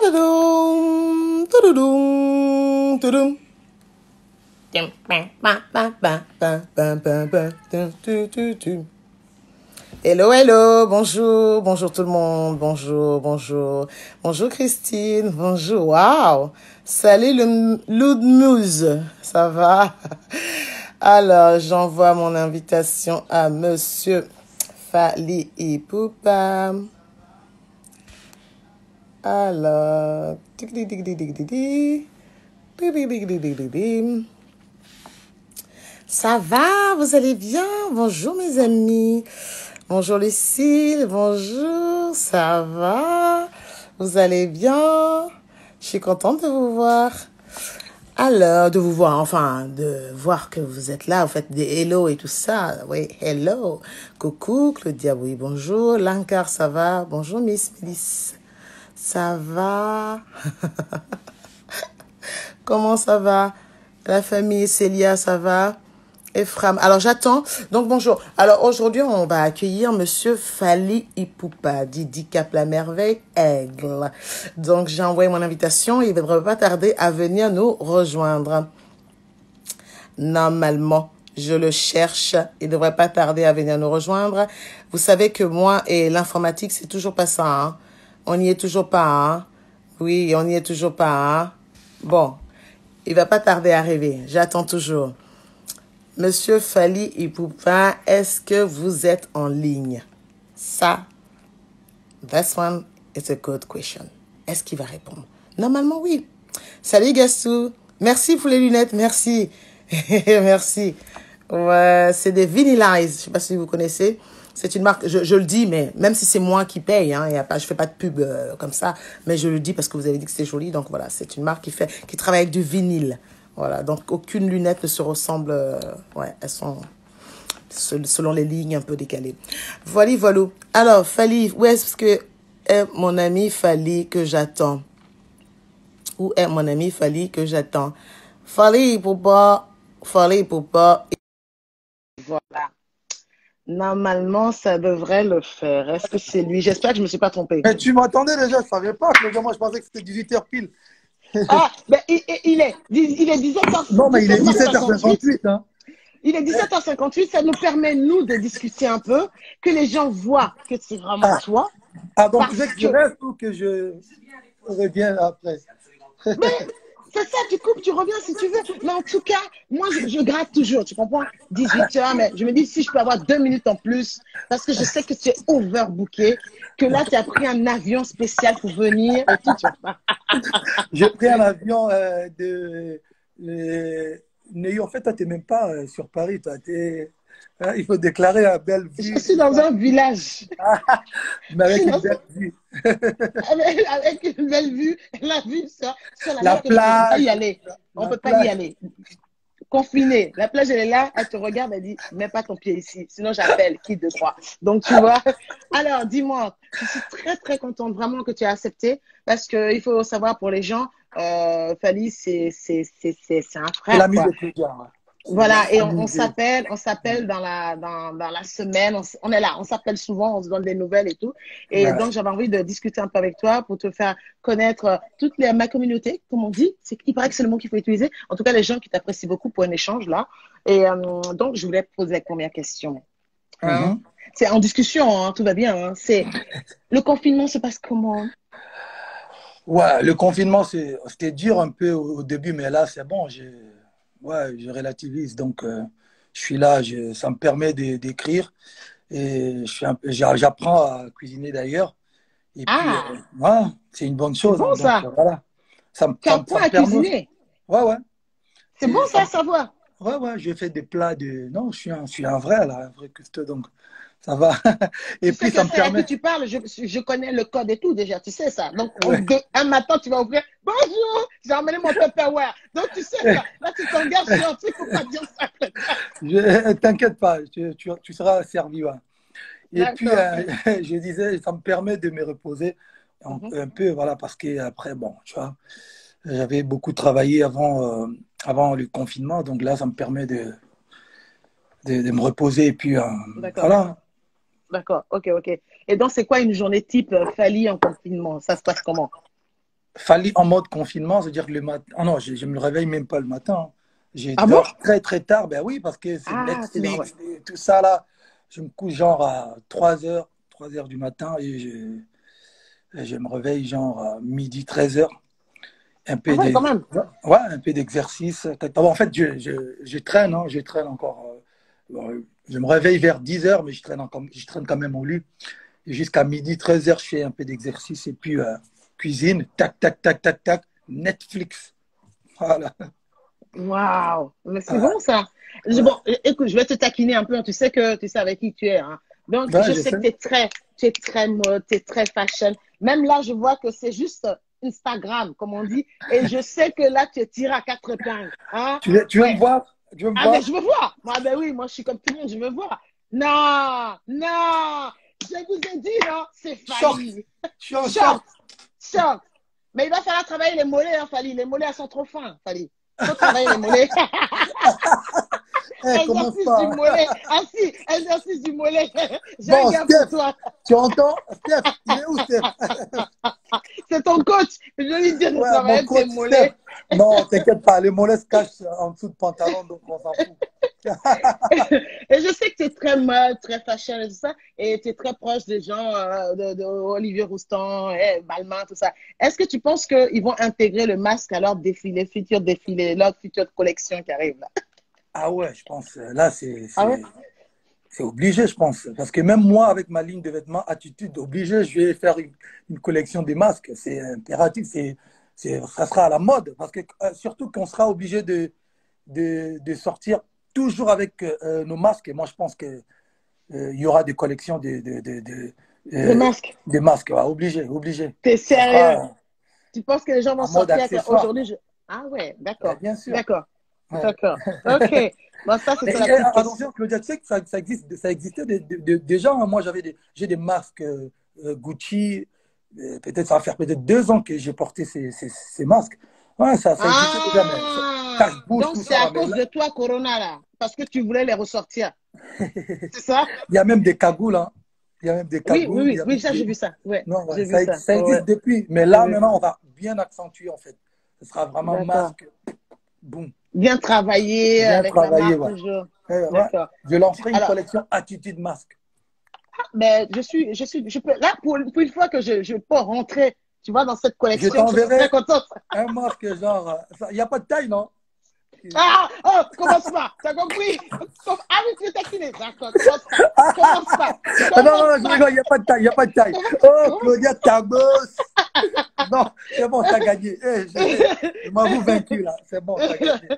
Tududum, tududum, tudum. Hello, hello, bonjour, bonjour tout le monde, bonjour, bonjour, bonjour Christine, bonjour, waouh, salut Loudmuse, ça va? Alors, j'envoie mon invitation à Monsieur Fally Ipupa. Alors, ça va, vous allez bien? Bonjour mes amis. Bonjour Lucille, bonjour, ça va? Vous allez bien? Je suis contente de vous voir. Alors, de vous voir, enfin, de voir que vous êtes là, vous faites des hello et tout ça. Oui, hello. Coucou, Claudia, oui, bonjour. Lankar, ça va? Bonjour Miss Mélisse. Ça va? Comment ça va? La famille Célia, ça va? Ephraim. Alors, j'attends. Donc, bonjour. Alors, aujourd'hui, on va accueillir Monsieur Fally Ipupa, Didi Cap la Merveille Aigle. Donc, j'ai envoyé mon invitation. Il ne devrait pas tarder à venir nous rejoindre. Normalement, je le cherche. Il ne devrait pas tarder à venir nous rejoindre. Vous savez que moi et l'informatique, c'est toujours pas ça, hein? On n'y est toujours pas, hein? Oui, on n'y est toujours pas, hein? Bon, il va pas tarder à arriver. J'attends toujours. Monsieur Fally Ipupa, est-ce que vous êtes en ligne? Ça, this one is a good question. Est-ce qu'il va répondre? Normalement, oui. Salut Gastou. Merci pour les lunettes, merci. Merci. Ouais, c'est des Vinylize. Je ne sais pas si vous connaissez. C'est une marque, je le dis, mais même si c'est moi qui paye, hein, je fais pas de pub comme ça, mais je le dis parce que vous avez dit que c'était joli. Donc voilà, c'est une marque qui travaille avec du vinyle. Voilà, donc aucune lunette ne se ressemble. Ouais, elles sont selon les lignes un peu décalées. Voilà, voilà. Alors, Fally, où est-ce que est mon ami Fally que j'attends? Où est mon ami Fally que j'attends? Fally Ipupa, Fally Ipupa. Voilà. Normalement, ça devrait le faire. Est-ce que c'est lui? J'espère que je ne me suis pas trompée. Mais tu m'entendais déjà, je ne savais pas. Moi, je pensais que c'était 18h pile. Ah, ben, il est 17h. Non, mais il est 17h58. 17h58. Hein. Il est 17h58. Ça nous permet, nous, de discuter un peu, que les gens voient que c'est vraiment toi. Ah, donc tu veux que je reste ou que je revienne après? Mais c'est ça, tu coupes, tu reviens si tu veux. Mais en tout cas, moi, je gratte toujours, tu comprends? 18h, mais je me dis si je peux avoir 2 minutes en plus, parce que je sais que tu es overbooké, que là, tu as pris un avion spécial pour venir et tout. J'ai pris un avion de Neuilly. En fait, toi, tu n'es même pas sur Paris. Toi, il faut déclarer à Bellevue. Je suis dans un village. Mais avec une belle vue. Avec une belle vue, la vue sur la plage. On ne peut pas y aller. On ne peut pas y aller. Confiné. La plage, elle est là, elle te regarde, elle dit, mets pas ton pied ici, sinon j'appelle qui de trois. Donc, tu vois. Alors, dis-moi, je suis très, très contente vraiment que tu aies accepté parce qu'il faut savoir pour les gens, Fally, c'est un frère. C'est l'ami de Claudia. Voilà, et on s'appelle dans la semaine, on est là, on s'appelle souvent, on se donne des nouvelles et tout. Et donc, j'avais envie de discuter un peu avec toi pour te faire connaître ma communauté, comme on dit. Il paraît que c'est le mot qu'il faut utiliser. En tout cas, les gens qui t'apprécient beaucoup pour un échange là. Et donc, je voulais te poser la première question. C'est en discussion, hein, tout va bien. Hein. C'est le confinement se passe comment? Ouais, le confinement, c'était dur un peu au début, mais là, c'est bon. Ouais, je relativise. Donc, je suis là, ça me permet d'écrire. Et j'apprends à cuisiner d'ailleurs. Et puis, ouais, c'est une bonne chose. Bon, hein, ça. donc, voilà. Tu apprends à cuisiner? Ouais, ouais. C'est bon ça à savoir. Ouais, ouais, je fais des plats de. Non, je suis un vrai, là, un vrai cuistot, donc ça va. Et tu puis, sais ça me permet. que tu parles, je connais le code et tout déjà, tu sais ça. Donc, un matin, tu vas ouvrir. Bonjour, j'ai emmené mon Tupperware. Donc, tu sais ça. Là, tu t'engages sur un truc, il ne faut pas dire ça. T'inquiète pas, tu seras servi. Ouais. Et puis, je disais, ça me permet de me reposer un peu, voilà, parce qu'après, bon, tu vois, j'avais beaucoup travaillé avant le confinement, donc là, ça me permet de me reposer. Et puis, voilà. D'accord, ok. Et donc, c'est quoi une journée type Fally en confinement? Ça se passe comment? Fallait en mode confinement, c'est-à-dire que le matin. Ah non, je me réveille même pas le matin. Je Ah bon? dors très très tard. Ben oui, parce que c'est Ah, tu dors, ouais. Netflix, et tout ça là. Je me couche genre à 3 heures du matin et je me réveille genre à midi, 13 heures. Un Ah peu ouais, de, quand même. ouais, un peu d'exercice. En fait, je traîne, hein, je traîne encore. Je me réveille vers 10 heures, mais je traîne quand même au lit. Et jusqu'à midi, 13 heures, je fais un peu d'exercice et puis cuisine, tac, tac, tac, tac, tac, Netflix. Voilà. Waouh, mais c'est Ah, bon ça. ouais, Bon, écoute, je vais te taquiner un peu. Tu sais que tu sais avec qui tu es, hein. Donc, ouais, je je sais sais. que tu es très mode, tu es très fashion. Même là, je vois que c'est juste Instagram, comme on dit. Et je sais que là, tu tires à quatre épingles, hein. Tu veux me Ouais. voir? Tu veux me Ah, ben, voir? je veux voir. Moi, ben oui, moi, je suis comme tout le monde, je veux voir. Non, non, je vous ai dit, non, c'est Short. Fali. Je suis en short. Short, short. Mais il va falloir travailler les mollets, hein, Fali. Les mollets, elles sont trop fins, Fali. Il faut travailler les mollets. Eh, commence Exercice du pas. mollet. Ah si, exercice du mollet. J'ai un Bon, gars pour Steph, toi. tu entends? Steph, il est où, Steph? C'est ton coach. Je lui dire de Ouais, mon travailler tes coach, Steph. mollets. Non, t'inquiète pas, les mollets se cachent en dessous de pantalon, donc on s'en fout. Et je sais que tu es très mode, très fashion et tout ça. Et tu es très proche des gens de Olivier Roustan, Balmain, tout ça. Est-ce que tu penses qu'ils vont intégrer le masque à leur défilé, futur défilé, leur future collection qui arrive là? Ah ouais, je pense, là, Ah ouais? c'est obligé, je pense. Parce que même moi, avec ma ligne de vêtements Attitude, obligé, je vais faire une collection des masques. C'est impératif, ça sera à la mode. Parce que surtout qu'on sera obligé de sortir toujours avec nos masques. Et moi, je pense que il y aura des collections Le euh, masque. des masques. Ouais, obligé, obligé. T'es Ça sérieux? sera Tu penses que les gens vont en mode sortir avec accessoire. aujourd'hui? Ah ouais, Ouais, d'accord, bien sûr. d'accord, Ouais. d'accord. Ok. Bon, ça, c'était la petite question. Attention, Claudia, tu sais que ça existait déjà. Hein. Moi, j'ai des masques Gucci. Peut-être ça va faire peut-être 2 ans que j'ai porté ces masques. Ouais, ça existait déjà, mais Ah, cache-bouche, donc tout c'est ça. à Là, mais cause là, de toi, Corona, là, parce que tu voulais les ressortir. C'est ça? il y a même des cagoules. Hein. Il y a même des Oui, oui, cagoules. Il y oui, a oui, même ça, j'ai vu ça. Ouais, Non, ouais, j'ai vu ça. ça Ouais, existe depuis. Mais j'ai là, vu. maintenant, on va bien accentuer, en fait. Ce sera vraiment D'accord. masque. Boum. Bien travaillé Bien avec la travaillé, marque ouais. toujours. Ouais. D'accord. Je lancerai une Alors, collection Attitude Masque. ben, je peux, là, pour une fois que je peux rentrer, tu vois, dans cette Je collection, je suis très t'enverrai contente. un masque, genre. Il n'y a pas de taille, non? Ah, oh, commence pas. T'as compris? Ah oui, tu es taquiné. D'accord, commence pas. Commence pas. Ah non, non, Commence non, je pas. rigole, il n'y a pas de taille, il n'y a pas de taille. Commence, Oh, commence Claudia, ta bosse. Non, c'est bon, t'as gagné. Je m'avoue vaincu, là. C'est bon, t'as gagné.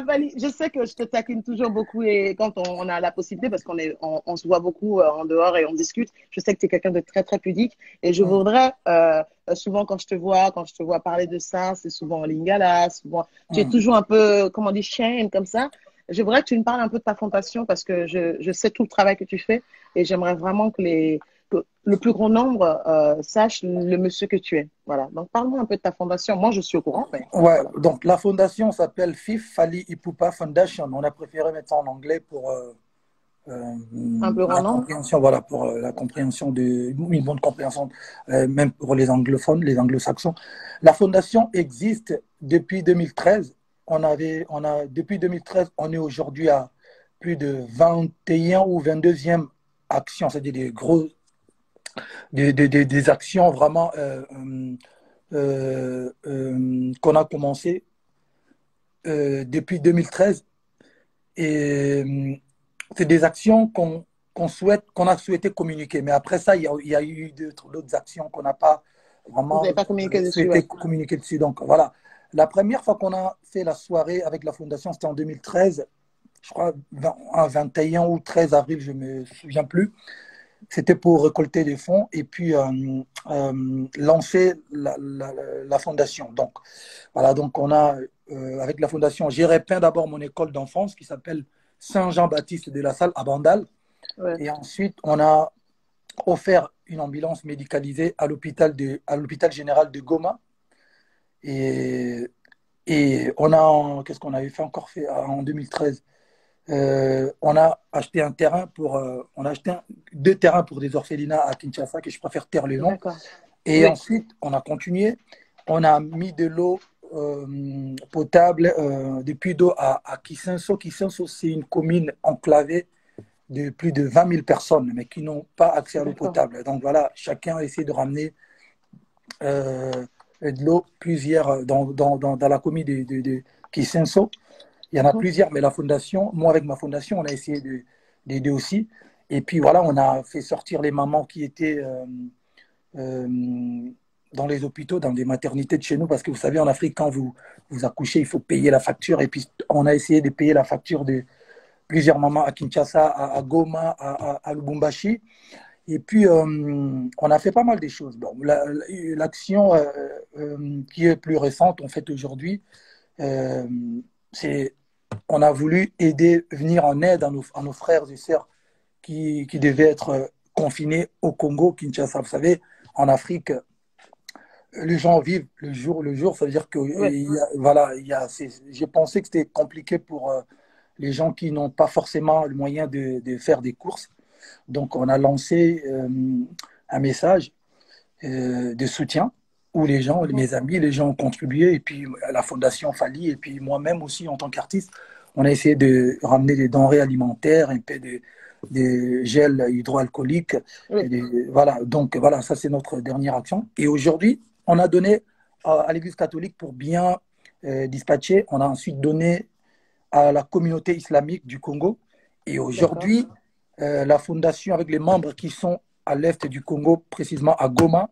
Vali, je sais que je te taquine toujours beaucoup et quand on a la possibilité, parce on se voit beaucoup en dehors et on discute, je sais que tu es quelqu'un de très, très pudique et je Hum, voudrais, souvent quand je te vois parler de ça, c'est souvent en lingala, souvent, tu es hum. toujours un peu, comment on dit, chaîne comme ça. Je voudrais que tu me parles un peu de ta fondation parce que je sais tout le travail que tu fais et j'aimerais vraiment que le plus grand nombre sache le monsieur que tu es. Voilà. Donc, parle-moi un peu de ta fondation. Moi, je suis au courant, mais Ouais, voilà. donc la fondation s'appelle FIF, Fali Ipupa Foundation. On a préféré mettre ça en anglais pour Un plus grand la nombre. compréhension, voilà, pour la compréhension une bonne compréhension, même pour les anglophones, les anglo-saxons. La fondation existe depuis 2013. Depuis 2013, on est aujourd'hui à plus de 21 ou 22e actions, c'est-à-dire des actions vraiment qu'on a commencé depuis 2013. Et c'est des actions qu'on a souhaité communiquer. Mais après ça, il y a eu d'autres actions qu'on n'a pas Vous vraiment n'avez pas communiqué dessus, souhaité ouais. communiquer dessus. Donc voilà. La première fois qu'on a fait la soirée avec la Fondation, c'était en 2013, je crois, un 21 ou 13 avril, je ne me souviens plus. C'était pour récolter des fonds et puis lancer la fondation. Donc, voilà, donc on a, avec la fondation, j'ai repeint d'abord mon école d'enfance qui s'appelle Saint-Jean-Baptiste de la Salle à Bandal. Ouais. Et ensuite, on a offert une ambulance médicalisée à l'hôpital général de Goma. Et, qu'est-ce qu'on avait fait encore fait en 2013? On a acheté un terrain on a acheté 2 terrains pour des orphelinats à Kinshasa, que je préfère taire le nom. D'accord. Et Oui. ensuite, on a continué. On a mis de l'eau potable depuis d'eau à Kisenso. Kisenso, c'est une commune enclavée de plus de 20 000 personnes, mais qui n'ont pas accès à l'eau D'accord. potable. Donc voilà, chacun a essayé de ramener euh, de l'eau, plusieurs dans la commune de Kisenso. Il y en a Mhm. plusieurs, mais la fondation, moi avec ma fondation, on a essayé d'aider aussi. Et puis voilà, on a fait sortir les mamans qui étaient euh, dans les hôpitaux, dans des maternités de chez nous, parce que vous savez, en Afrique, quand vous accouchez, il faut payer la facture. Et puis on a essayé de payer la facture de plusieurs mamans à Kinshasa, à Goma, à Lubumbashi. Et puis, on a fait pas mal de choses. Bon, l'action qui est plus récente, en fait, aujourd'hui, euh, c'est on a voulu aider, venir en aide à nos frères et sœurs qui devaient être confinés au Congo, Kinshasa. Vous savez, en Afrique, les gens vivent le jour. Ça veut dire que, Oui. voilà, j'ai pensé que c'était compliqué pour les gens qui n'ont pas forcément le moyen de faire des courses. Donc, on a lancé un message de soutien où les gens, Mhm. mes amis, les gens ont contribué, et puis la Fondation Fali, et puis moi-même aussi en tant qu'artiste, on a essayé de ramener des denrées alimentaires, un peu des gels hydroalcooliques. Oui. Voilà, donc voilà, ça c'est notre dernière action. Et aujourd'hui, on a donné à l'Église catholique pour bien dispatcher. On a ensuite donné à la communauté islamique du Congo. Et D'accord. aujourd'hui, la fondation avec les membres qui sont à l'est du Congo, précisément à Goma,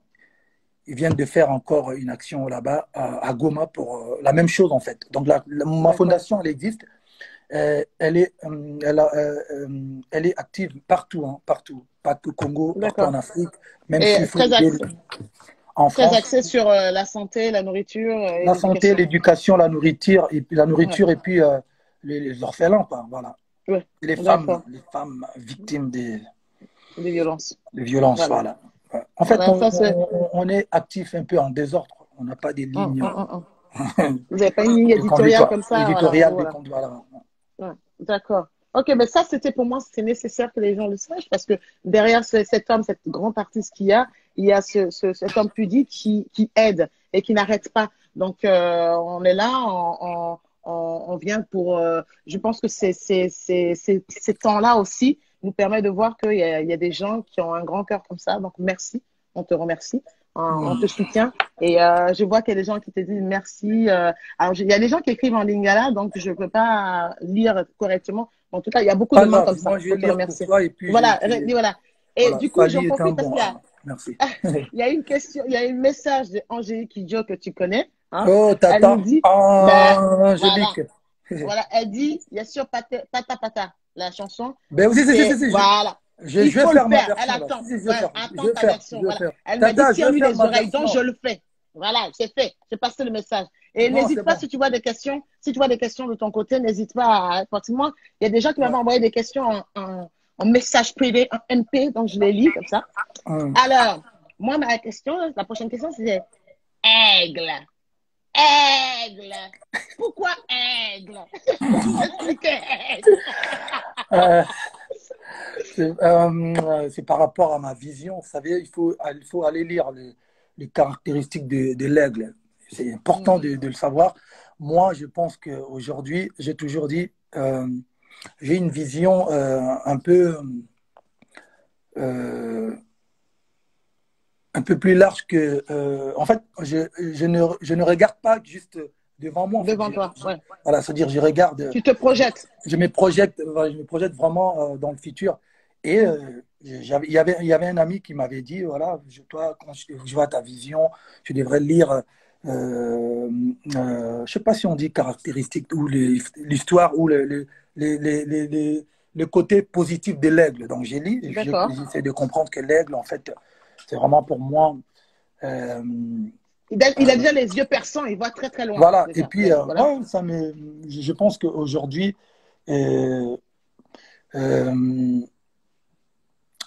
ils viennent de faire encore une action là-bas à Goma pour la même chose en fait. Donc ma D'accord. fondation, elle existe. Elle est active partout, hein, partout. Pas que au Congo, partout en D'accord. Afrique, même Et s'il faut aider en très France. axé sur la santé, la nourriture et La santé, l'éducation. l'éducation, la Ouais. nourriture et puis les orphelins, quoi, voilà. Ouais. Et D'accord. les femmes victimes Des violences. des violences, Voilà. voilà. Ouais. En fait, Voilà. Ça, c'est. on est actif un peu en désordre. On n'a pas des Hum, lignes hum, hum, hum. Vous n'avez pas une ligne de éditoriale conduite, comme ça, voilà. éditoriales de Voilà. conduite. Voilà. Ouais, d'accord. Ok, mais ça, c'était pour moi, c'était nécessaire que les gens le sachent parce que derrière cet homme, cet grand artiste il y a cet homme pudique qui aide et qui n'arrête pas. Donc, on est là, on vient pour. Je pense que ces temps-là aussi nous permet de voir il y a des gens qui ont un grand cœur comme ça. Donc, merci, on te remercie, on te soutient. Et je vois qu'il y a des gens qui te disent merci. Alors, il y a des gens qui écrivent en lingala, donc je ne peux pas lire correctement. En tout cas, il y a beaucoup de Pas mains grave, comme ça moi je vais pour te lire pour remercier. toi et puis Voilà, voilà. Et voilà, du coup, j'en Fali est un profite parce bon. qu'il y a, Ah, merci. il y a une question, il y a un message d'Angélique Kidjo que tu connais. Hein. Oh, Elle nous Tata, dit, ben, voilà, Angélique. voilà, elle dit, il y a sur Pata Pata, la chanson, Ben oui, c'est, voilà, il je vais faut le faire ma faire. Elle version là. attend, Si, si, je vais ouais, faire, attend ta je version. vais Voilà. faire. Elle m'a dit, Tata, je vais tiens-lui faire les ma oreilles, donc je version. le fais. Voilà, c'est fait. J'ai passé le message. Et Non, n'hésite c'est pas bon. si tu vois des questions, si tu vois des questions de ton côté, n'hésite pas à, moi, il y a des gens qui Ouais. m'avaient envoyé des questions en message privé, en MP, donc je les lis comme ça. Hum. Alors, moi, ma question, la prochaine question, c'est aigle. Aigle. Pourquoi aigle? Vous m'expliquez aigle. Euh, c'est par rapport à ma vision. Vous savez, il faut aller lire les caractéristiques de l'aigle. C'est important Mhm. de le savoir. Moi, je pense qu'aujourd'hui, j'ai toujours dit, j'ai une vision euh, un peu plus large que. En fait, je ne regarde pas juste devant moi. En fait, Devant toi, ouais. voilà, c'est-à-dire, je regarde, Tu te projettes. voilà, je me projette vraiment dans le futur. Et il y avait un ami qui m'avait dit, voilà, toi, quand je vois ta vision, tu devrais lire, je ne sais pas si on dit caractéristiques ou l'histoire ou le côté positif de l'aigle. Donc j'ai lu, D'accord. j'essaie de comprendre que l'aigle, en fait, c'est vraiment pour moi. euh, Il a déjà les yeux perçants, il voit très très loin, voilà, et déjà, puis, l'aigle. Voilà. ouais, je pense qu'aujourd'hui, euh, euh,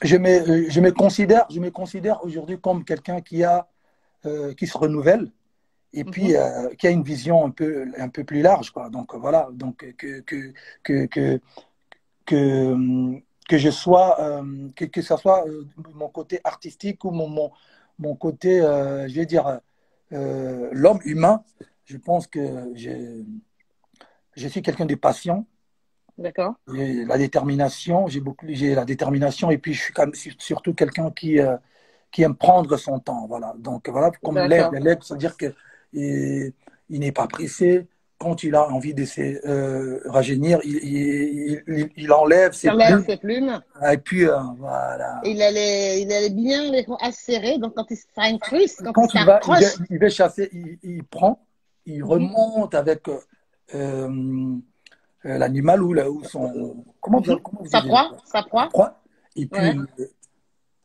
je me considère aujourd'hui comme quelqu'un qui se renouvelle et puis Mhm. qui a une vision un peu plus large, quoi. Donc voilà, donc que, que, que, que je sois, que ce soit mon côté artistique ou mon côté, je vais dire, l'homme humain, je pense que je suis quelqu'un de patient. D'accord. J'ai la détermination, j'ai la détermination et puis je suis quand même surtout quelqu'un qui aime prendre son temps. Voilà. Donc voilà, comme D'accord. l'aigle, c'est-à-dire que il n'est pas pressé. Quand il a envie de se rajeunir, il enlève Il ses enlève plumes. ses plumes. Et puis voilà. Il allait bien les acérés, donc quand il s'incruste, quand il Quand s'accroche. il va chasser, il prend, il Mhm, remonte avec l'animal ou son. mhm. Comment vous Sa dites proie, sa la proie. proie, et puis Ouais.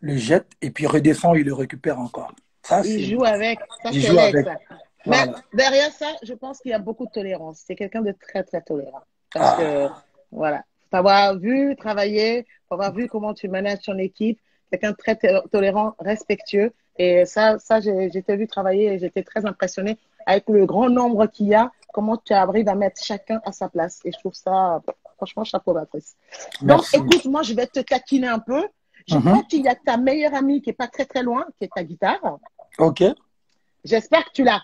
le jette, et puis redescend, il le récupère encore. Ça, Il c'est. joue avec. Ça, Il c'est joue l'aigle, avec. ça. Mais Voilà. derrière ça, je pense qu'il y a beaucoup de tolérance. C'est quelqu'un de très, très tolérant. Parce que, Ah, voilà, faut avoir vu travailler, faut avoir vu comment tu manages ton équipe, quelqu'un de très tolérant, respectueux. Et ça j'étais vu travailler et j'étais très impressionnée avec le grand nombre qu'il y a, comment tu arrives à mettre chacun à sa place. Et je trouve ça, franchement, chapeau, Patrice. Donc, merci. écoute, moi, je vais te taquiner un peu. Je Mhm. crois qu'il y a ta meilleure amie qui est pas très, très loin, qui est ta guitare. Ok. J'espère que tu l'as.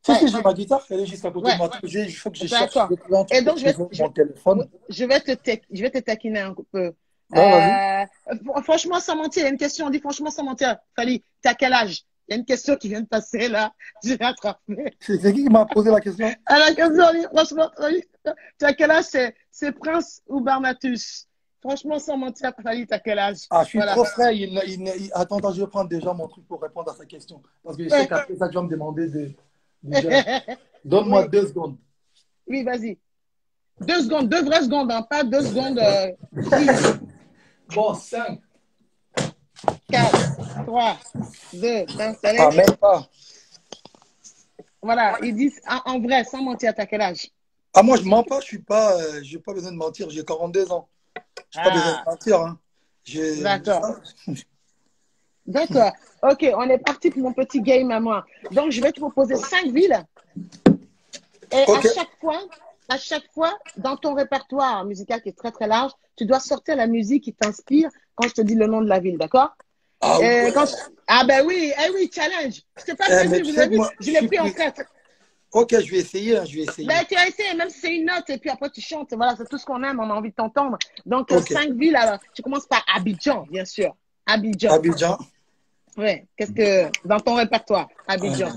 Si, Ouais, j'ai ma guitare, elle est juste à côté de ouais, moi. Il faut que je cherche. d'accord. Je vais trouver un Et truc pour donc, trouver mon ouais, téléphone. je vais te taquiner un peu. Ouais, vas-y. Franchement, sans mentir, il y a une question. On dit franchement, sans mentir. Fali, t'as quel âge? Il y a une question qui vient de passer là. J'ai rattrapé. C'est qui m'a posé la question? À la question, on dit, franchement, Fali, t'as quel âge? C'est Prince ou Barnatus? Franchement, sans mentir, Fali, t'as quel âge? Ah, je suis Voilà. trop frais. Attends, attends, je vais prendre déjà mon truc pour répondre à sa question. Parce que je sais qu'après ça, tu vas me demander déjà. Donne-moi Oui, 2 secondes. oui, vas-y. 2 secondes, 2 vraies secondes, hein, pas 2 secondes quiz. Bon, 5. 4, 3, 2, t'es Ah, installé? même pas. Voilà, ils disent en vrai, sans mentir, t'as quel âge? Ah, moi, je mens pas. Je suis pas. J'ai pas besoin de mentir. J'ai 42 ans. J'ai pas besoin de Ah, mentir. Hein. J'ai. d'accord. D'accord. Ok, on est parti pour mon petit game à moi. Donc, je vais te proposer 5 villes et Ok. à chaque fois, dans ton répertoire musical qui est très très large, tu dois sortir la musique qui t'inspire quand je te dis le nom de la ville, d'accord? Ah Et ouais. quand Ah ben oui, eh oui, challenge. Je t'ai pas Mais prévenu, tu vous sais avez que vu, moi, je je l'ai suis pris en plus. traite. Ok, je vais essayer. Hein, je vais essayer. Ben, tu as essayé, même si c'est une note, et puis après tu chantes. Voilà, c'est tout ce qu'on aime, on a envie de t'entendre. Donc, Ok. 5 villes, alors, tu commences par Abidjan, bien sûr. Abidjan. Abidjan. Ouais, qu'est-ce que, dans ton répertoire, Abidjan. Euh,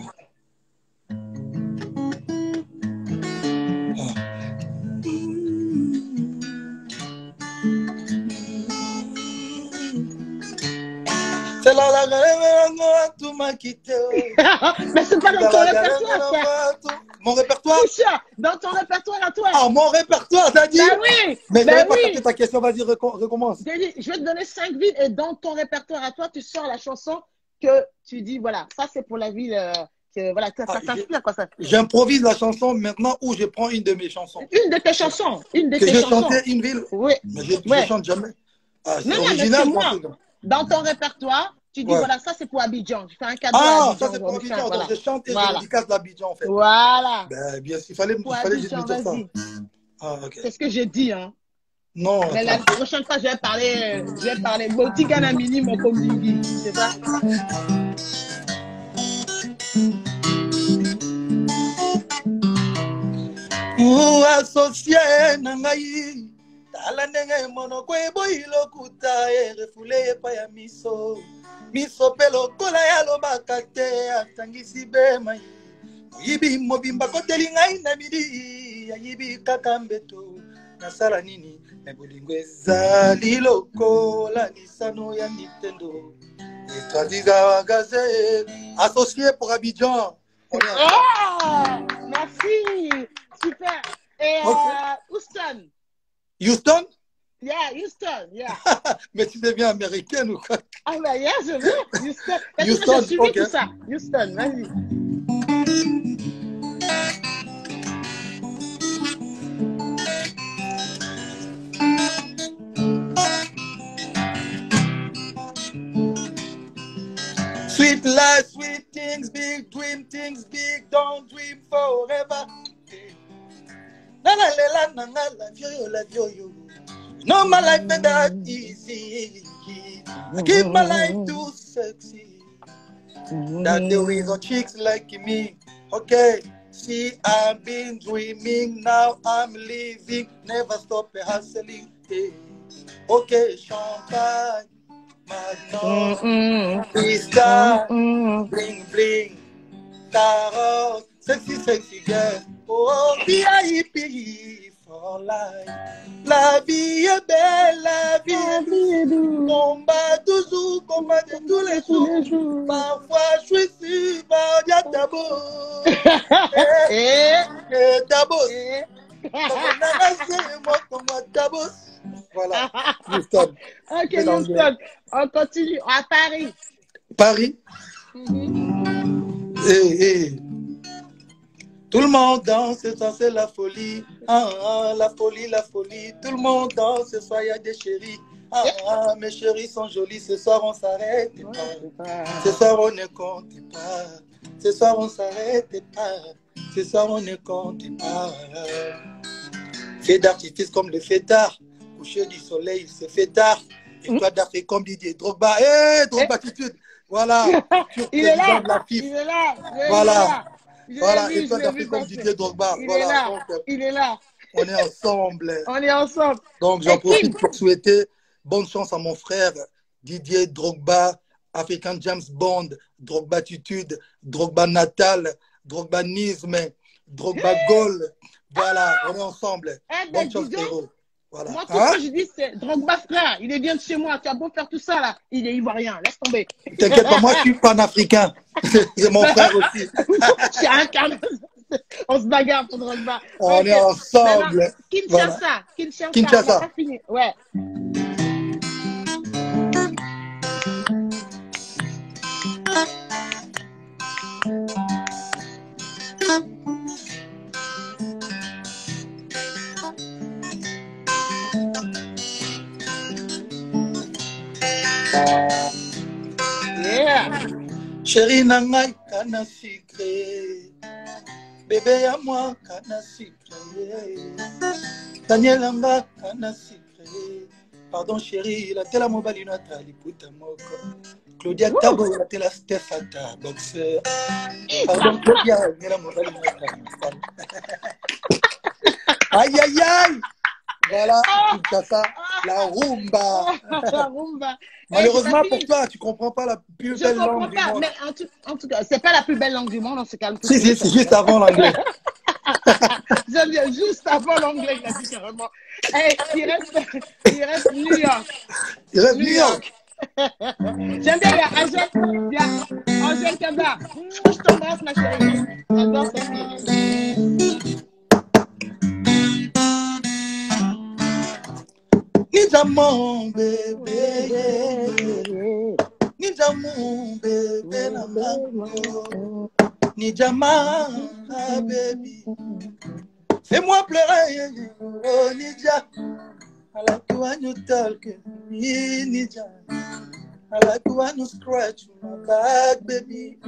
C'est la tout m'a quitté. Mais c'est pas dans ton répertoire, ça. Mon répertoire? Tricia, dans ton répertoire à toi. Ah, mon répertoire, t'as dit? Ben oui, Mais je ben n'avais pas capté oui. ta question. Vas-y, recommence. J'ai dit, je vais te donner 5 villes et dans ton répertoire à toi, tu sors la chanson que tu dis, voilà, ça c'est pour la ville, que, voilà, que Ah, ça t'inspire, quoi, ça. j'improvise la chanson maintenant ou je prends une de mes chansons. Une de tes chansons, une de Que tes je chansons. chantais une ville. Oui, Mais je ouais. chante jamais. Ah, Non, c'est non, mais c'est original, ton moi. truc. Dans ton répertoire, tu dis, Ouais. voilà, ça c'est pour Abidjan. Je fais un cadeau à Ah, ça Abidjan c'est pour aujourd'hui. Tiens, Abidjan. Donc voilà. je chante et je Voilà. dédicace l'Abidjan en fait. Voilà. Ben, bien sûr, Pour il fallait juste me Abidjan, dire ça. vas-y. Ah, ok. C'est ce que j'ai dit, hein. Non, Mais la attends. prochaine fois, je vais parler Botigana Mini Mokomingi. C'est ça? Associé nangai. Tala ndenge monoko eboyi lokuta refule epa ya miso. Miso pe lokola ya lobaka te atangisi be mai. Moyibi mobimba koteli ngai na midi ayibi kaka mbeto. Nasala nini me bolingo ezali lokola lisano ya Nintendo. Etradiga gazé associé pour Abidjan. Oh! Merci! Super! Et Okay. Houston. Houston? Yeah, Houston, yeah. Mais tu deviens américaine ou quoi? Ah bah yeah, je veux. Houston. Houston, J'ai suivi ok. tout ça. Houston, vas-y. Sweet life, sweet things, big dream things, big don't dream forever. La yo. No, my life ain't that easy. I keep my life too sexy. That there is a chicks like me. Okay, see, I've been dreaming, now I'm living, never stop hustling. Hey. Okay, champagne, Magnum, Vista, bling bling, carotte, sexy girl. Oh, VIP for life. La vie est belle, la vie est douce. Combat toujours, combat de tous les jours. Parfois je suis sur Diatabo. Dabos. Dabos. Voilà. Houston. Ok, Houston. On continue. À Paris. Paris. Tout le monde danse, ce soir c'est la folie. La folie, la folie. Tout le monde danse, ce soir il y a des chéris. Mes chéris sont jolis, ce soir on s'arrête pas. Ce soir on ne compte pas. Ce soir on s'arrête pas. Ce soir on ne compte pas. Fait d'artifice comme le fêtard. Coucher du soleil, c'est fêtard. Et toi d'Afrique comme Didier Drogba. Drogba attitude. Voilà. Il est là. Il est là. Voilà. Voilà, et toi d'Afrique comme Didier Drogba. Voilà. Donc, il est là. On est ensemble. On est ensemble. Donc j'en profite pour souhaiter bonne chance à mon frère Didier Drogba, African James Bond, Drogba attitude, Drogba natal, Drogba nisme, Drogba goal. Voilà, on est ensemble. Bonne chance, frérot. Voilà. Moi, tout ce que je dis, c'est Drogba frère. Il est bien de chez moi. Tu as beau faire tout ça, là. Il est ivoirien. Laisse tomber. T'inquiète pas, moi, je suis panafricain. C'est mon frère aussi. C'est un carnage. On se bagarre pour Drogba. On est ensemble. Maintenant, Kinshasa. Voilà. Kinshasa. On va pas finir. Ouais. Yeah. Chérie nangai kana sucré, bébé à moi kana sucré, Daniel anga kana sucré. Pardon chérie, la tela mobile notre liputa moko. Claudia Tabo la tela Stefata boxeur. Pardon Claudia la mobile notre. Aïe aïe aïe. Voilà, Kinshasa, la rumba. La rumba. Malheureusement pour toi, tu comprends pas la plus belle langue du monde. Mais en tout cas, c'est pas la plus belle langue du monde, on se calme. Si, c'est juste avant l'anglais. J'aime bien, juste avant l'anglais, il a dit carrément. Hey, il reste New York. Il reste New York. J'aime bien, il y a Angèle Kaba. Je t'embrasse, ma chérie. J'adore cette fille. Ninja mon bébé, Ninja mon bébé na mango, Ninja ma baby, fais-moi pleurer, oh Ninja, I like you when you talk, Ninja, I like you when you scratch my back, baby,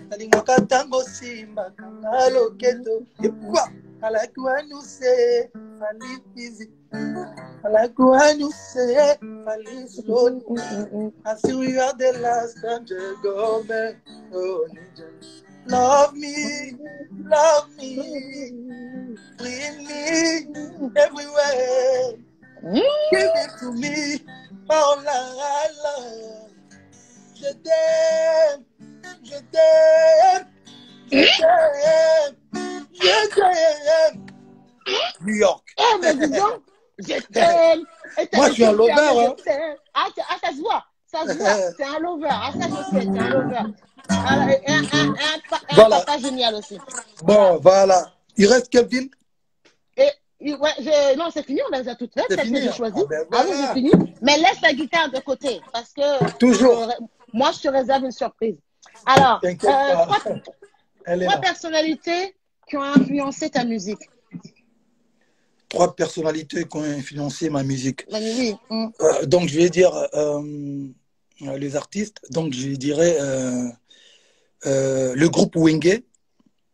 nalinga tango simba kangalo keto, epwa, I like you when you say, I live easy. I like when you say, I live slowly. I see we are the last time to go back. Oh, love me, bring me everywhere. Give it to me, all I love. Je t'aime, je t'aime, je t'aime, je t'aime. New York. Oh, mais dis donc, je t'aime. Moi, je suis un lover. Hein. Ça se voit. Ça se voit. C'est un lover. Ça, je sais. C'est un lover. Un papa génial aussi. Bon, voilà. Il reste quelle ville? Non, c'est fini. On les a toutes faites. C'est fini. J'ai choisi. Ben voilà. Oui, c'est fini. Mais laisse la guitare de côté. Parce que. Toujours. Moi, je te réserve une surprise. Alors, trois personnalités qui ont influencé ta musique. 3 personnalités qui ont influencé ma musique. Oui. Donc, je vais dire les artistes. Donc, je dirais le groupe Wenge.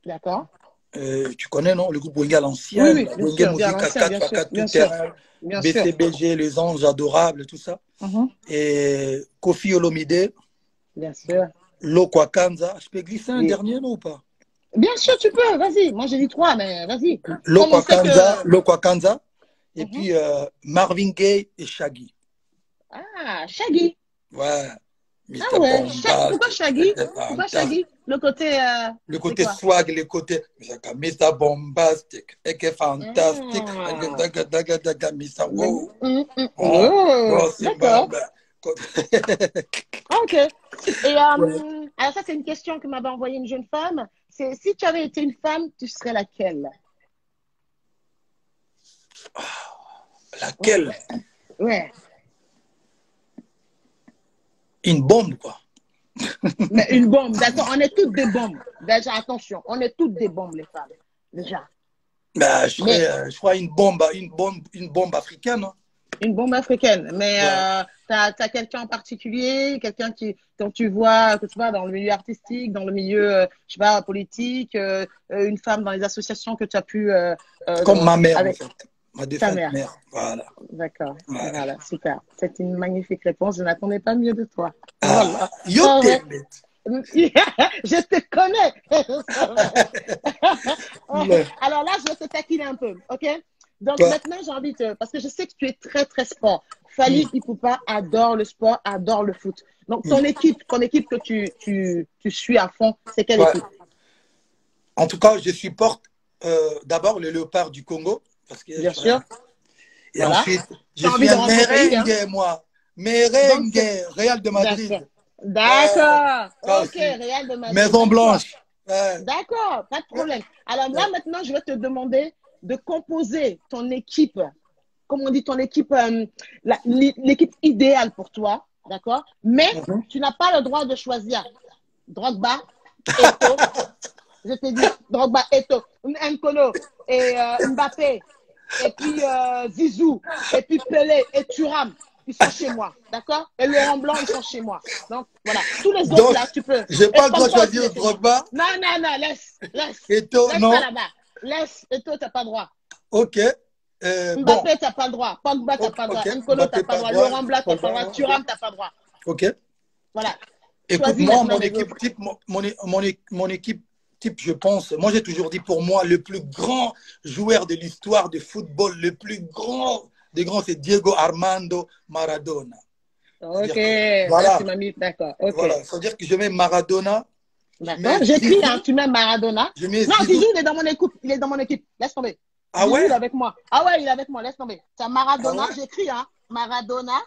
D'accord. Tu connais, non? Le groupe Wenge à l'ancien. Oui, Wenge Musique à 4x4 tout terrain. BCBG, Les Anges Adorables, tout ça. Et Kofi Olomide. Bien sûr. Lokwakanza. Je peux glisser un Oui. dernier nom ou pas? Bien sûr, tu peux, vas-y. Moi, j'ai dit 3, mais vas-y. Lokwakanza, Que... Lokwakanza. Et puis Marvin Gaye et Shaggy. Ah, Shaggy. Ouais. Ah Mr. ouais, Bombast, pourquoi Shaggy? c'était Pourquoi fantastique. Shaggy? Le côté, Le c'est côté quoi? swag, le côté Mr. Bombastic, et que fantastique, Ah. Mr. Wow. Oh, Oh, oh, c'est d'accord. Ok. Et Ouais. alors ça, c'est une question que m'avait envoyée une jeune femme. C'est si tu avais été une femme, tu serais laquelle? Ouais, Laquelle? ouais. Une bombe, quoi. Mais une bombe, d'accord. On est toutes des bombes. Déjà, attention, on est toutes des bombes, les femmes. Déjà. Bah, Mais je crois une bombe africaine. Hein. une bombe africaine. Mais Ouais. t'as quelqu'un en particulier, quelqu'un qui, quand tu vois, que tu vois dans le milieu artistique, dans le milieu, je sais pas, politique, une femme dans les associations que tu as pu Comme ma mère, en avec fait. Ma ta défunte mère. mère. Voilà. D'accord. Ouais. Voilà, super. C'est une magnifique réponse. Je n'attendais pas mieux de toi. Ah, Voilà. yo Ah ouais. t'aime. Je te connais. Ouais. Alors là, je vais te taquiner un peu, ok? Donc Ouais. maintenant, j'ai envie de... Parce que je sais que tu es très, très sport. Fally Ipupa adore le sport, adore le foot. Donc ton équipe que tu suis à fond, c'est quelle Ouais. équipe? En tout cas, je supporte d'abord le léopard du Congo. Parce que, Bien sûr. et Voilà. ensuite, Tu je as envie suis de un rentrer au pays, hein? merengue, moi. Donc Merengue, Real de d'accord. Madrid. Ouais, D'accord. ça Ok, aussi. Real de Madrid. Maison D'accord. Blanche. Ouais. D'accord, pas de problème. Alors là, Ouais. maintenant, je vais te demander de composer ton équipe, comme on dit, ton équipe, l'équipe idéale pour toi, d'accord? Mais tu n'as pas le droit de choisir Drogba, Eto'o, je te dis, Drogba, Eto'o, N'Kolo, et Mbappé, et puis Zizou, et puis Pelé, et Thuram. Ils sont chez moi, d'accord? Et Laurent Blanc, ils sont chez moi. Donc, voilà. Tous les autres, Donc, là, tu peux. j'ai Et pas le droit de Pogba aussi, il choisir est chez moi. Drogba. Non, non, non, laisse. Eto, Laisse ça non. là-bas. Laisse. Et toi, t'as pas le droit. Ok. Bon. Mbappé, t'as pas le droit. Pogba, t'as pas le droit. Ok. N'Kolo, t'as Mbappé, pas le pas droit. droit. Laurent Blanc, t'as pas le droit. Thuram, t'as pas le droit. Ok. Voilà. Écoute, Choisis moi, maintenant mon les équipe autres. type, mon équipe type, je pense, moi j'ai toujours dit pour moi, le plus grand joueur de l'histoire du football, le plus grand des grands, c'est Diego Armando Maradona. Ok. Là, tu Voilà, m'as mis. D'accord. Ok. voilà. C'est-à-dire que je mets Maradona, je D'accord. mets J'écris, hein. Zizou, Tu mets Maradona. je mets Non, Zizou. Zizou, il est dans mon équipe. Il est dans mon équipe. Laisse tomber. Ah Zizou, il ouais? est avec moi. Ah ouais, il est avec moi. Laisse tomber. C'est Ah Maradona. ouais? J'écris, hein. Maradona.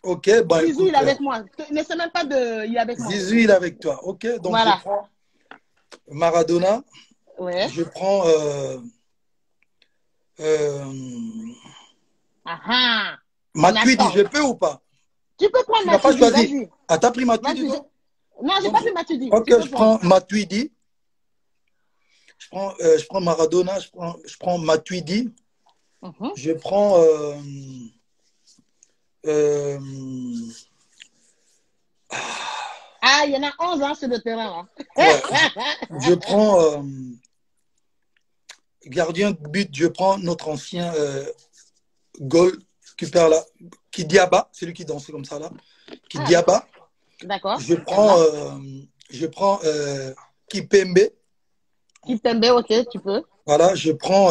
Ok, bah Zizou, il écoute, est avec moi. Ne sais même pas de. Il est avec moi. Zizou, il est avec toi. Ok, donc je Voilà. prends Maradona, Ouais. je prends euh, Ah ah. On Matuidi, attend. je peux ou pas? Tu peux prendre Tu n'as pas Matuidi, choisi. vas-y. Ah, t'as pris Matuidi, Vas-y. toi? Non, j'ai Donc, pas fait Matuidi. Tu ok, peux je prendre. prends Matuidi. Je prends Maradona, je prends Matuidi. Je prends. Euh, Ah, il y en a 11 ans sur le terrain. ouais, je prends gardien de but, je prends notre ancien goal Kidiaba, c'est lui qui dansait comme ça là. Kidiaba. D'accord. Je prends Kipembe. Kipembe, ok, tu peux. Voilà, je prends.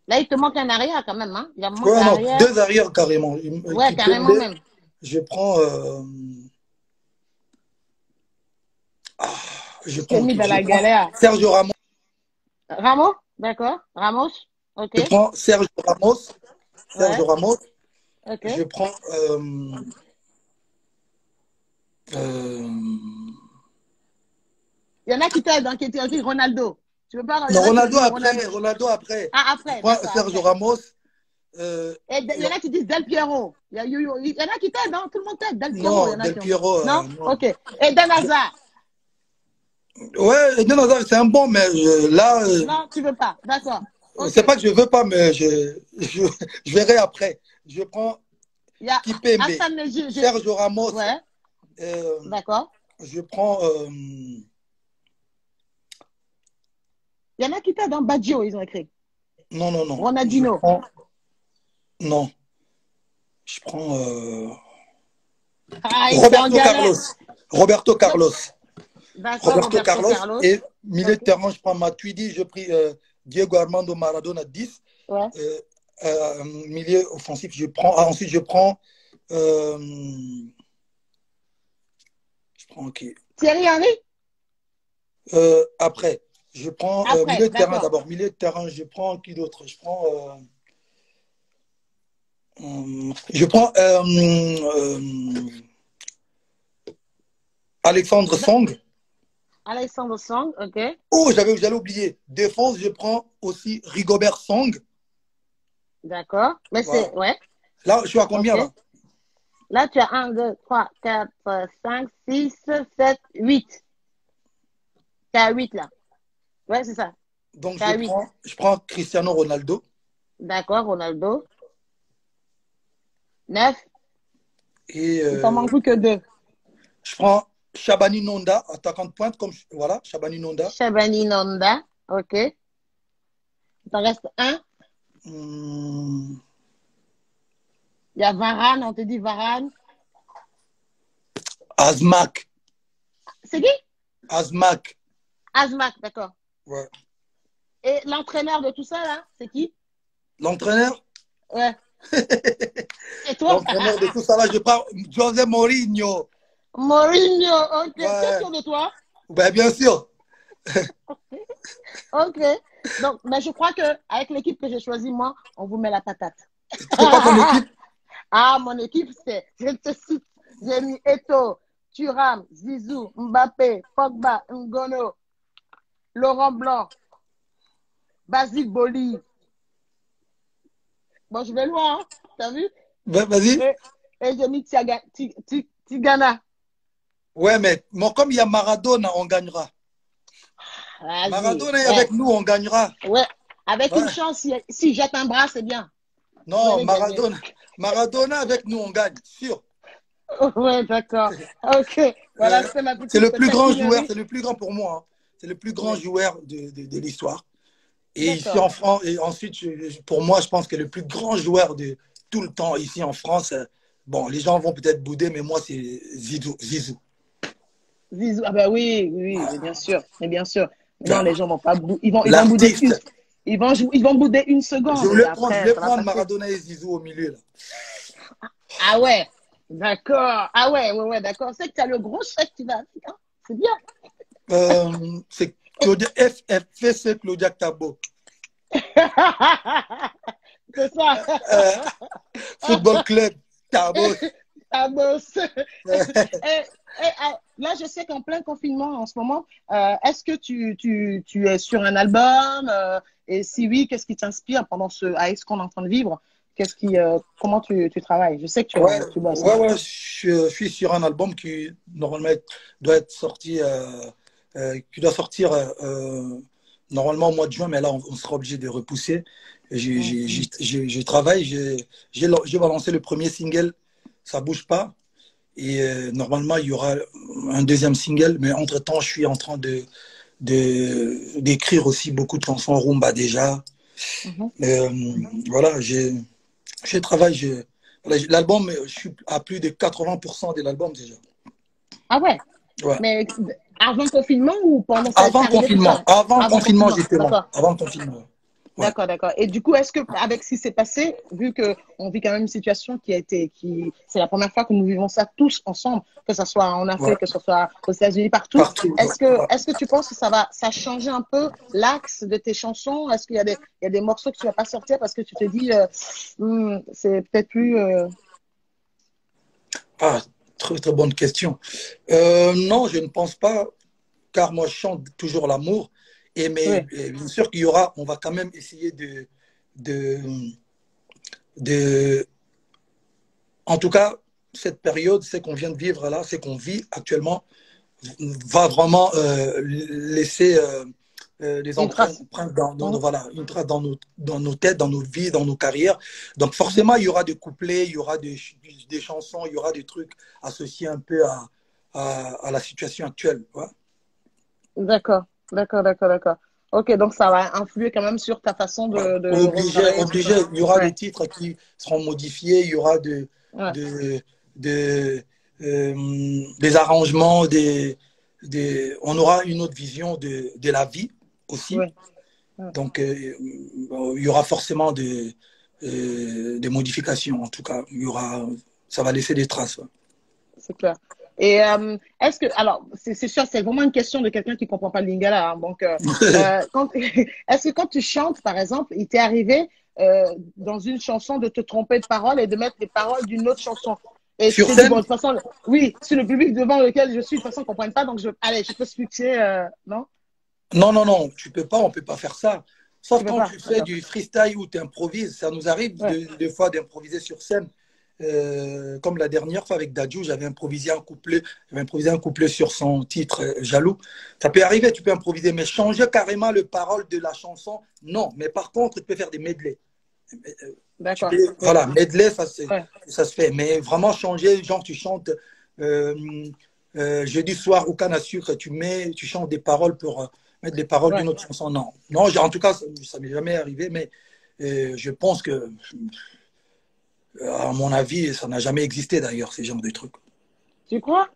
Là, il te manque un arrière quand même. Hein? Il manque Ouais, non, arrière. deux arrières carrément. Ouais, carrément Kipembe, même. je prends. Je Je t'ai prends mis qui? dans Je la prends galère. Sergio Ramos. Ramos, d'accord. Ramos, ok. Je prends Sergio Ramos. Ouais, Sergio Ramos. ok. Je prends. Il y en a qui t'aident, hein, qui écrit Ronaldo. Tu veux pas, il y Non, en a qui Ronaldo disent après. Ronaldo. Ronaldo après. Ah, Je après, prends d'accord, Sergio après. Ramos. Et il y en a qui disent Del Piero. Il y en a qui t'aident, hein, tout le monde t'aide. Del Piero, il y Non, en a Del qui ont. Piero. Non? Non. Ok. Et Dan Hazard. Ouais, Eden Hazard, c'est un bon, mais là, Non, tu veux pas. D'accord. Ok. c'est pas que je veux pas, mais je verrai après. Je prends Il y a Kipembe, Hassan Neji. Sergio Ramos. Ouais, d'accord. Je prends. Il y en a qui t'aident dans Baggio, ils ont écrit. Non, non, non. Je Ronaldinho. prends. Non. Je prends. Ah, il était en Roberto galère. Carlos. Roberto Carlos. D'accord, Roberto Roberto Carlos. Carlos. Et milieu Ok. de terrain, je prends Matuidi, je pris Diego Armando Maradona 10. Ouais. Milieu offensif, ensuite euh, je prends qui? Thierry Henry? Après, je prends Après, milieu de terrain d'accord. d'abord. Milieu de terrain, je prends qui d'autre? Je prends Alexandre Song. Alexandre Song, ok. Oh, j'allais oublier. Défense, je prends aussi Rigobert Song. D'accord. Mais Voilà. c'est, ouais, Là, je suis à combien ok. là? Là, tu as 1, 2, 3, 4, 5, 6, 7, 8. Tu as 8 là. Ouais, c'est ça. Donc, Tu as 8. je prends Cristiano Ronaldo. D'accord, Ronaldo. 9. Et Il t'en manque plus que 2. je prends Shabani Nonda, attaquant de pointe, voilà, Shabani Nonda. Shabani Nonda, ok. Il t'en reste 1. Hum, Il y a Varane, on te dit Varane. Azmak. C'est qui? Azmak. Azmak, d'accord. Ouais. Et l'entraîneur de tout ça, là, c'est qui? L'entraîneur? Ouais. Et toi? L'entraîneur de tout ça là, je prends José Mourinho. Mourinho, ok. Tu es Ouais. sûr de toi? Ben, bien sûr. Ok. Donc, mais je crois que avec l'équipe que j'ai choisie, moi, on vous met la patate. C'est quoi ton équipe? Ah, mon équipe, c'est, je te cite, j'ai mis Eto'o, Thuram, Zizou, Mbappé, Pogba, Ngono, Laurent Blanc, Basile Boli. Bon, je vais loin, hein, t'as vu? Ben, vas-y. Et j'ai mis Tigana. Ouais, mais comme il y a Maradona, on gagnera. Vas-y. Maradona est Ouais. avec nous, on gagnera. Ouais. Avec une Ouais. chance, si jette un bras, c'est bien. Non, Maradona avec nous, on gagne, sûr. Ouais, d'accord. Ok. Voilà, c'était ma petite C'est le plus grand joueur, taquinerie. c'est le plus grand pour moi. Hein. C'est le plus grand joueur de l'histoire. Et ici D'accord. en France, et ensuite, pour moi, je pense que le plus grand joueur de tout le temps ici en France, bon, les gens vont peut-être bouder, mais moi, c'est Zizou. Zizou. Ah bah oui, mais bien sûr, mais bien sûr. Non, les gens vont pas ils vont bouder ils vont bouder une seconde. Je voulais Après, ça va prendre passer. Maradona et Zizou au milieu. Là. Ah ouais, d'accord. Ah ouais, d'accord. C'est que tu as le gros chèque qui va avec, hein. C'est bien. C'est Claudia FFC Claudia Tabo. C'est ça. Football Club Tabo. Là, je sais qu'en plein confinement en ce moment, est-ce que tu es sur un album et si oui, qu'est-ce qui t'inspire pendant ce qu'on est en train de vivre? Comment tu travailles? Je sais que tu bosses. Ouais, je suis sur un album qui normalement doit être sorti, qui doit sortir normalement au mois de juin, mais là on sera obligé de repousser. Je travaille, j'ai balancé le premier single, ça bouge pas, et normalement il y aura un deuxième single, mais entre-temps je suis en train d'écrire aussi beaucoup de chansons rumba déjà. Voilà, je travaille, l'album, je suis à plus de 80% de l'album déjà. Ah ouais? Ouais. Mais avant confinement ou pendant Avant confinement. Avant confinement, j'étais là. Avant confinement. Ouais. D'accord. Et du coup, est-ce que, avec ce qui s'est passé, vu qu'on vit quand même une situation c'est la première fois que nous vivons ça tous ensemble, que ce soit en Afrique, que ce soit aux États-Unis, partout. Est-ce que tu penses que ça a changé un peu l'axe de tes chansons? Est-ce qu'il y a des morceaux que tu vas pas sortir parce que tu te dis, c'est peut-être plus. Ah, très, très bonne question. Non, je ne pense pas, car moi, je chante toujours l'amour. Mais bien sûr qu'il y aura, on va quand même essayer en tout cas, cette période, c'est qu'on vient de vivre là, c'est qu'on vit actuellement, va vraiment laisser les empreintes une trace dans nos têtes, dans nos vies, dans nos carrières. Donc forcément, il y aura des couplets, il y aura des chansons, il y aura des trucs associés un peu à la situation actuelle. Ouais. D'accord. Ok, donc ça va influer quand même sur ta façon de obligé. Il y aura des titres qui seront modifiés, il y aura des arrangements, on aura une autre vision de la vie aussi. Oui. Donc, il y aura forcément des modifications. En tout cas, ça va laisser des traces. Ouais. C'est clair. Et est-ce que, alors, c'est sûr, c'est vraiment une question de quelqu'un qui ne comprend pas le lingala. Hein, donc, est-ce que quand tu chantes, par exemple, il t'est arrivé dans une chanson de te tromper de parole et de mettre les paroles d'une autre chanson? Et sur tu t'es scène, dit, bon, de toute façon, oui, si le public devant lequel je suis, de toute façon, ne comprenne pas, donc allez, je peux switcher, non? non, non, non, on ne peut pas faire ça. Sauf quand tu fais d'accord. du freestyle ou tu improvises. Ça nous arrive des fois d'improviser sur scène. Comme la dernière fois avec Dadju, j'avais improvisé un couplet sur son titre Jaloux. Ça peut arriver, tu peux improviser, mais changer carrément le parole de la chanson, non. Mais par contre, tu peux faire des medley. D'accord. Voilà, medley, ça se fait. Mais vraiment changer, genre tu chantes jeudi soir au canne à sucre, tu chantes des paroles pour mettre les paroles d'une autre chanson. Non, non, en tout cas, ça m'est jamais arrivé, mais je pense que à mon avis, ça n'a jamais existé d'ailleurs, ces genres de trucs. Tu crois?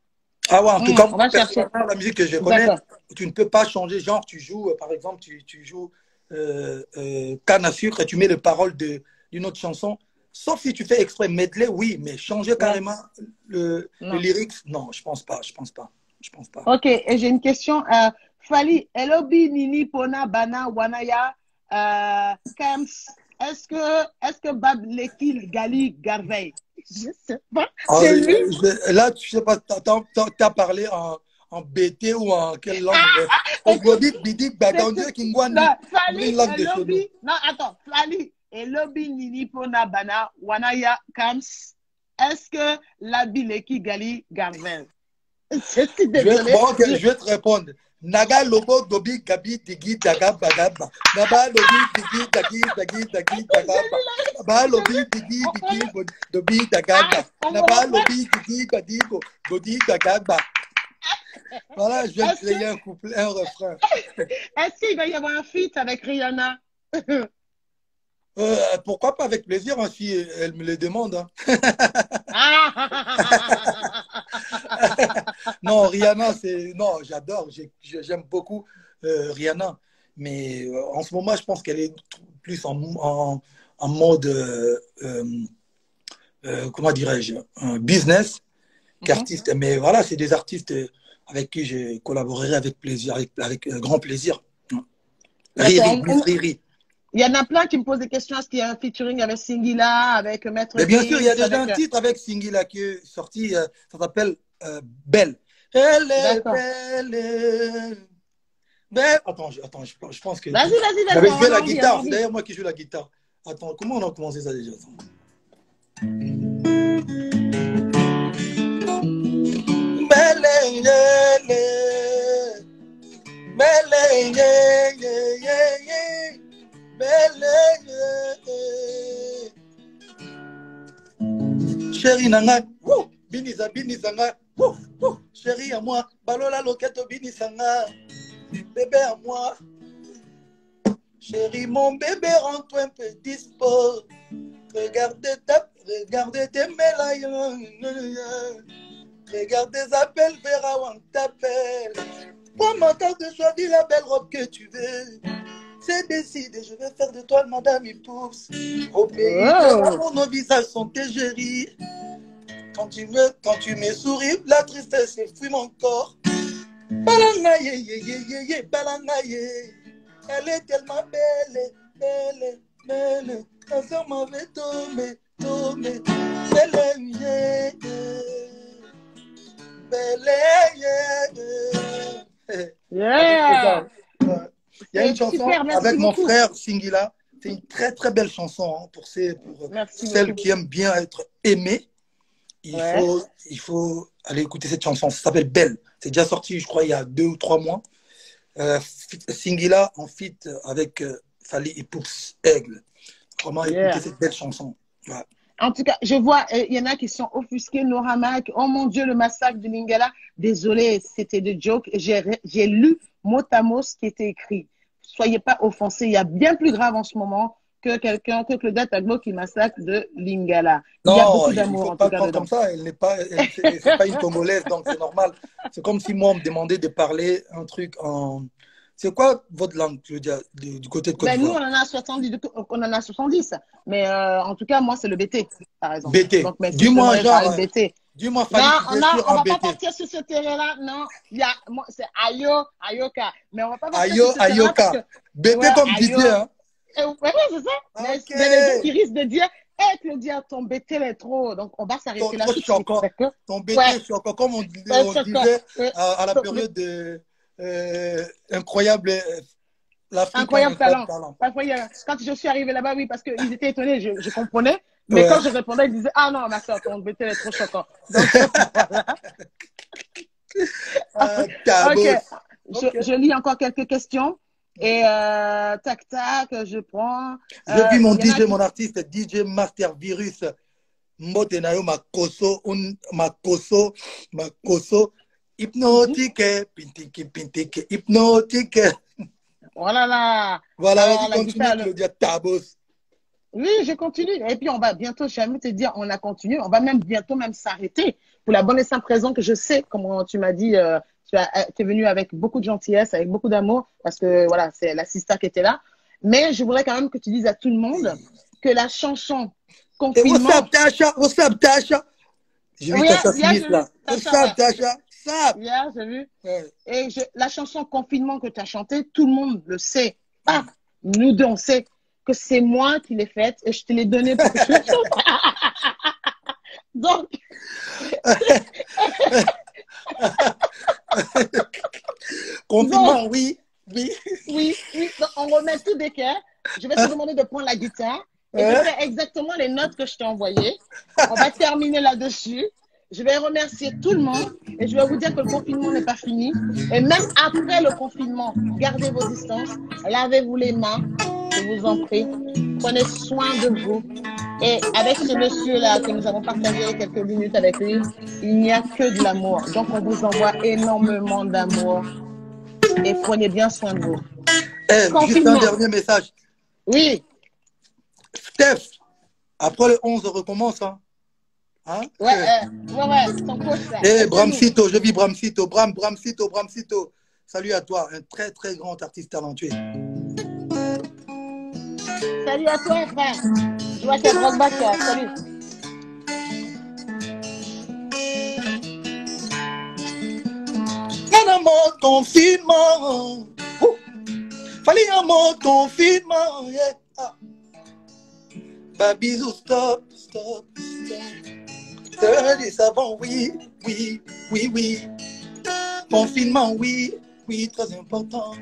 Ah ouais, en tout cas, on va chercher. La musique que je connais, tu ne peux pas changer. Genre, tu joues, par exemple, tu joues canne à sucre et tu mets les paroles d'une autre chanson. Sauf si tu fais exprès medley, oui, mais changer carrément le lyrics, non, je pense pas. Ok, et j'ai une question. Fali, Elobi, Nini, Pona, Bana, Wanaya, Kams, est-ce que Bab Lekil, Gali, Garvey? Je sais pas. Là, tu sais pas, t'as parlé en BT ou en quelle langue? Fali, Elobi, non, attends, Fali, Elobi, Nini, Pona, Bana, Wanaya, Kams, est-ce que Labi, Leki, Gali, Garvey? Je vais te répondre. Naga lobo dobi gabi digi daga bagaba. Naba lobi digi dagi dagi dagi dagaba. Naba lobi digi digi dobi dagaba. Naba lobi digi gadi godi dagaba. Voilà, je vais créer un couplet, un refrain. Est-ce qu'il va y avoir un feat avec Rihanna? Pourquoi pas, avec plaisir, hein, si elle me le demande. Hein. Non, Rihanna, non, j'adore, j'aime beaucoup Rihanna, mais en ce moment, je pense qu'elle est plus en mode, comment dirais-je, business qu'artiste. Mais voilà, c'est des artistes avec qui je collaborerai avec plaisir, avec grand plaisir. Riri. Il y en a plein qui me posent des questions. Est-ce qu'il y a un featuring avec Singila, avec Maître Mais bien sûr, il y a déjà un titre avec Singila qui est sorti, ça s'appelle Belle. Elle est belle. Belle. Attends, je pense que. Vas-y. J'avais joué la guitare, c'est d'ailleurs moi qui joue la guitare. Attends, comment on a commencé ça déjà? Belle. Chérie nanga, binisa nga, chérie à moi, balola loketo binisanga, bébé à moi, chérie mon bébé rends-toi un peu dispo, regarde tes médailles, regarde tes appels, verra où on t'appelle, prends ma carte de choisir la belle robe que tu veux. C'est décidé, je vais faire de toi le madame épouse. Au pays de nos visages sont égéris. Quand tu me souris, la tristesse fuit mon corps. Balangaye, balangaye. Elle est tellement belle. Ta soeur m'avait tombé. Yeah. Il y a une chanson avec mon frère Singila. C'est une très très belle chanson hein, pour celles qui aiment bien être aimées. Il faut aller écouter cette chanson. Ça s'appelle Belle. C'est déjà sorti, je crois, il y a 2 ou 3 mois. Singila en feat avec Fali et Poups Aigle. Vraiment écouter cette belle chanson. Ouais. En tout cas, je vois, il y en a qui sont offusqués, Noramak. Oh mon Dieu, le massacre du Lingala. Désolé, c'était de joke. J'ai lu mot à mot ce qui était écrit. Soyez pas offensés. Il y a bien plus grave en ce moment que quelqu'un, que Claudia Tagbo qui massacre de Lingala. Il y a Non, beaucoup il d'amour faut en pas tout le cas prendre dedans. comme ça. C'est pas une Congolaise, donc c'est normal. C'est comme si moi, on me demandait de parler un truc en. C'est quoi votre langue, je veux dire, du côté de Côte Ben, nous, d'Ivoire? on en a 70. Mais en tout cas, moi, c'est le BT, par exemple. BT. Donc, mais si je Dis-moi, devrais genre, parler de BT. dis-moi, Non, fallait tu es sur on un va pas BT. partir sur ce terrain-là. Non, c'est Ayoka. Mais on va pas partir sur Ayo, ce terrain-là parce que, Ayoka. BT ouais, comme Ayo. Didier, hein? Ouais, c'est ça. Ok. Mais les gens qui risquent de dire, hé, Claudia, ton BT est trop. Donc, on va s'arrêter là Trop tout de suite. choquant. D'accord? Ton Ouais, BT choquant, comme on ouais, choquant. disait Ouais. à la Donc, période de incroyable, l'Afrique a un incroyable incroyable talent. talent. Incroyable. Quand je suis arrivée là-bas, oui, parce qu'ils étaient étonnés, je comprenais. Mais Ouais. quand je répondais, ils disaient, ah non, ma soeur, ton BT est trop choquant. Donc, voilà. Ok. Tabos. Ok. Je lis encore quelques questions. Et tac, tac, je prends. Je vis mon Il y en a DJ, qui. mon artiste, DJ Master Virus. Mbotenayo makoso, hypnotique, pintike, hypnotique. Oh là là. Voilà, Alors, vas-y, la continue, guitare. Claudia Tabos. Oui, je continue. Et puis, on va bientôt, je vais même te dire, on a continué. On va même bientôt même s'arrêter pour la bonne et simple raison que je sais, comme tu m'as dit, tu es venu avec beaucoup de gentillesse, avec beaucoup d'amour, parce que voilà, c'est la sista qui était là. Mais je voudrais quand même que tu dises à tout le monde que la chanson Et what's Confinement. up, Tasha? What's up, Tasha? J'ai vu Oui, Tasha hier, Smith j'ai vu. là. What's Tasha, ouais. up, Tasha? What's up? Hier, j'ai vu. Ouais. Et la chanson Confinement que tu as chantée, tout le monde le sait. Ah, nous deux, on sait que c'est moi qui l'ai faite et je te l'ai donnée pour que tu la chantes. Donc, Confinement, donc, oui, oui. oui. Donc, on remet tout d'équerre. Je vais te demander de prendre la guitare et de Hein? faire exactement les notes que je t'ai envoyées. On va terminer là-dessus. Je vais remercier tout le monde et je vais vous dire que le confinement n'est pas fini. Et même après le confinement, gardez vos distances, lavez-vous les mains, je vous en prie. Prenez soin de vous. Et avec ce monsieur-là que nous avons partagé quelques minutes avec lui, il n'y a que de l'amour. Donc, on vous envoie énormément d'amour et prenez bien soin de vous. Juste un Confinement. dernier message. Oui. Steph, après le 11, on recommence. Hein? Hein? Ouais, ton coach là. Bramsito, je vis Bramsito. Bramsito. Salut à toi, un très très grand artiste talentueux. Salut à toi, frère. Je vois qu'il y a Drogba qui a. Salut. Un mot confinement. Fallait un mot confinement. Yeah. Ah. Bah, bisous, stop. Des savants, oui. Confinement, oui, très important.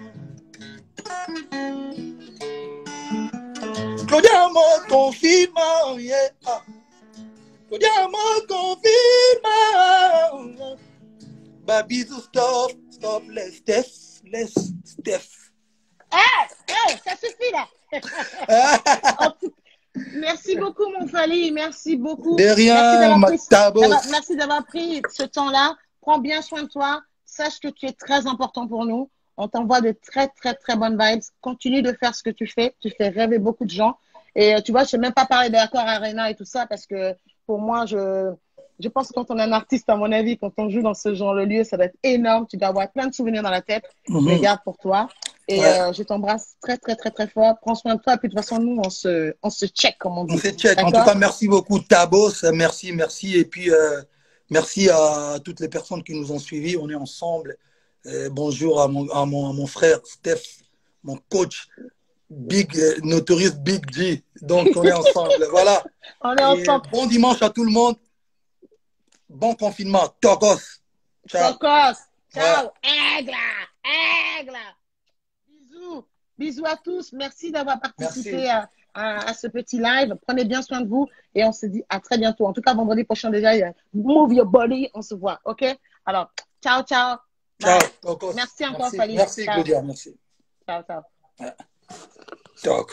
Claudia, mot confinement, yeah. Claudia, mot confinement. Bah, bisous, stop, laisse Steph. Ça suffit là. Merci beaucoup, mon Fally. Merci beaucoup. De rien, Merci d'avoir pris ce temps-là. Prends bien soin de toi. Sache que tu es très important pour nous. On t'envoie de très, très, très bonnes vibes. Continue de faire ce que tu fais. Tu fais rêver beaucoup de gens. Et tu vois, je ne sais même pas parler d'Accord Arena et tout ça parce que pour moi, je pense que quand on est un artiste, à mon avis, quand on joue dans ce genre de lieu, ça va être énorme. Tu dois avoir plein de souvenirs dans la tête. Je les garde pour toi. Et je t'embrasse très, très, très, très fort. Prends soin de toi. Et puis, de toute façon, nous, on se check, comme on dit. On se check. En tout cas, merci beaucoup, Tabos. Merci. Et puis, merci à toutes les personnes qui nous ont suivis. On est ensemble. Bonjour à mon frère Steph, mon coach, Notorious Big G. Donc, on est ensemble. Voilà. On est ensemble. Bon dimanche à tout le monde. Bon confinement. Tokos. Ciao. Tokos. Ciao. Aigle. Bisous à tous. Merci d'avoir participé à ce petit live. Prenez bien soin de vous et on se dit à très bientôt. En tout cas, vendredi prochain déjà, il y a Move Your Body. On se voit. OK? Alors, ciao. Ciao. Merci encore, Fally. Merci, Claudia. Merci. Ciao. Ciao.